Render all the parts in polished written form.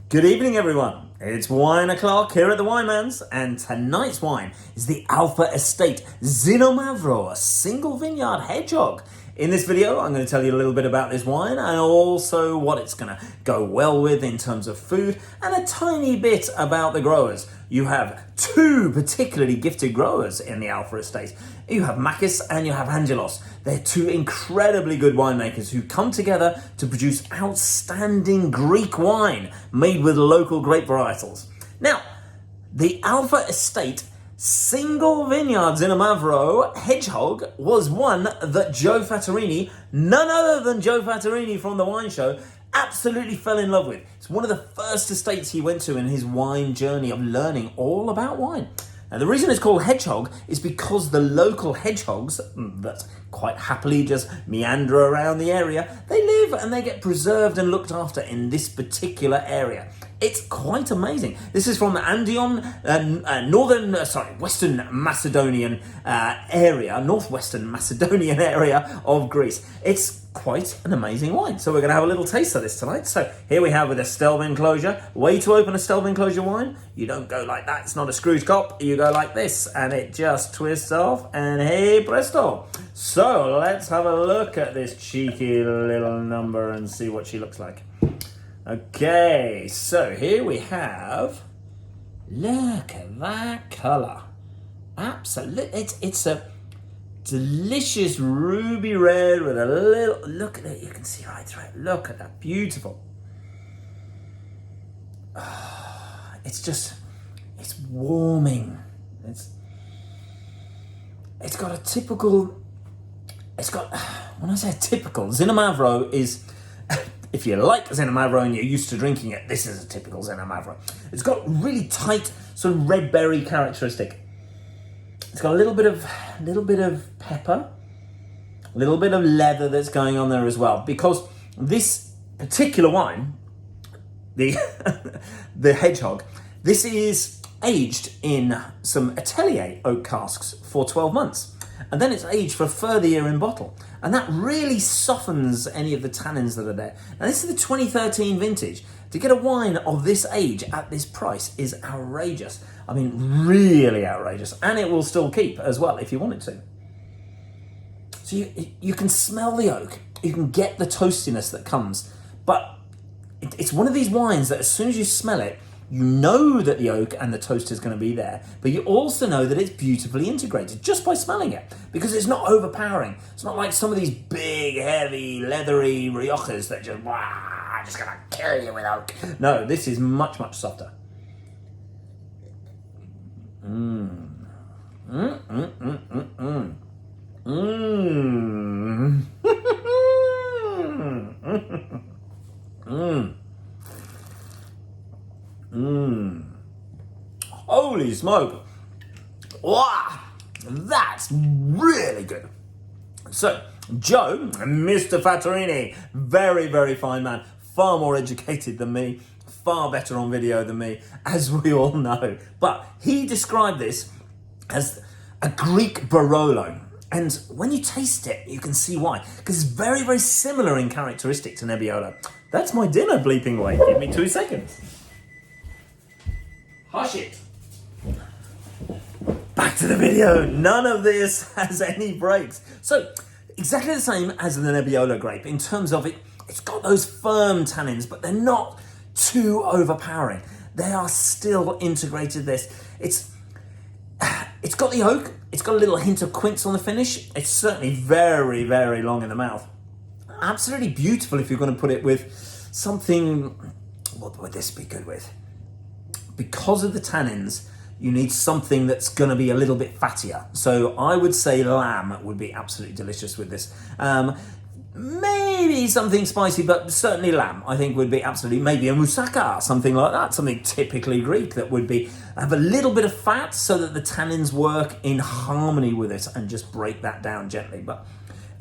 Good evening, everyone. It's wine o'clock here at the Wineman's, and tonight's wine is the Alpha Estate Xinomavro, a single vineyard hedgehog. In this video, I'm going to tell you a little bit about this wine and also what it's going to go well with in terms of food and a tiny bit about the growers. You have two particularly gifted growers in the Alpha Estate. You have Makis and you have Angelos. They're two incredibly good winemakers who come together to produce outstanding Greek wine made with local grape varietals. Now, the Alpha Estate Single Vineyard Xinomavro hedgehog was one that Joe Fattorini, none other than Joe Fattorini from the wine show, absolutely fell in love with. It's one of the first estates he went to in his wine journey of learning all about wine. Now, the reason it's called hedgehog is because the local hedgehogs that quite happily just meander around the area, they live and they get preserved and looked after in this particular area. It's quite amazing. This is from the Andean, Western Macedonian northwestern Macedonian area of Greece. It's quite an amazing wine. So we're going to have a little taste of this tonight. So here we have with a Stelvin closure. Way to open a Stelvin closure wine. You don't go like that. It's not a Scrooge cop. You go like this and it just twists off and hey presto. So let's have a look at this cheeky little number and see what she looks like. Okay, so here we have, look at that colour. Absolutely, it's a delicious ruby red with a little, look at it, you can see right through it. Look at that, beautiful. Oh, it's warming. It's got a typical, when I say typical, Xinomavro is, if you like Xinomavro and you're used to drinking it, this is a typical Xinomavro. It's got really tight sort of red berry characteristic. It's got a little bit of pepper, a little bit of leather that's going on there as well. Because this particular wine, the the hedgehog, this is aged in some Atelier oak casks for 12 months. And then it's aged for a further year in bottle. And that really softens any of the tannins that are there. Now, this is the 2013 vintage. To get a wine of this age at this price is outrageous. I mean, really outrageous. And it will still keep as well if you want it to. So you can smell the oak. You can get the toastiness that comes. But it's one of these wines that as soon as you smell it, you know that the oak and the toast is going to be there, but you also know that it's beautifully integrated just by smelling it, because it's not overpowering. It's not like some of these big, heavy, leathery Riojas that just going to kill you with oak. No, this is much, much softer. Holy smoke. Wow, that's really good. So, Joe, Mr. Fattorini, very, very fine man, far more educated than me, far better on video than me, as we all know. But he described this as a Greek Barolo. And when you taste it, you can see why. Because it's very, very similar in characteristic to Nebbiolo. That's my dinner bleeping away. Give me 2 seconds. Hush it. Back to the video. None of this has any breaks. So, exactly the same as the Nebbiolo grape in terms of it's got those firm tannins, but they're not too overpowering. They are still integrated. It's got the oak. It's got a little hint of quince on the finish. It's certainly very, very long in the mouth. Absolutely beautiful if you're going to put it with something. What would this be good with? Because of the tannins, you need something that's going to be a little bit fattier. So I would say lamb would be absolutely delicious with this. Maybe something spicy, but certainly lamb, I think, would be absolutely, maybe a moussaka, something like that, something typically Greek that would have a little bit of fat so that the tannins work in harmony with it and just break that down gently. But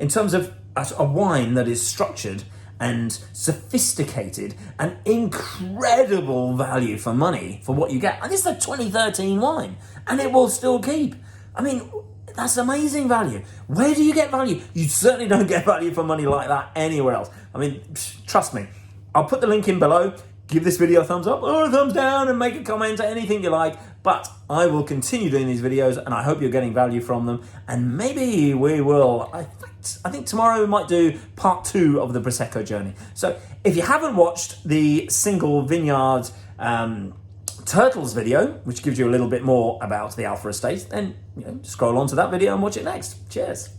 in terms of a wine that is structured and sophisticated and incredible value for money for what you get. And this is a 2013 wine and it will still keep. I mean, that's amazing value. Where do you get value? You certainly don't get value for money like that anywhere else. I mean, trust me. I'll put the link in below. give this video a thumbs up or a thumbs down and make a comment or anything you like. But I will continue doing these videos and I hope you're getting value from them. And maybe we will, I think tomorrow we might do part 2 of the Prosecco journey. So if you haven't watched the Single Vineyard Turtles video, which gives you a little bit more about the Alpha Estate, then scroll on to that video and watch it next. Cheers.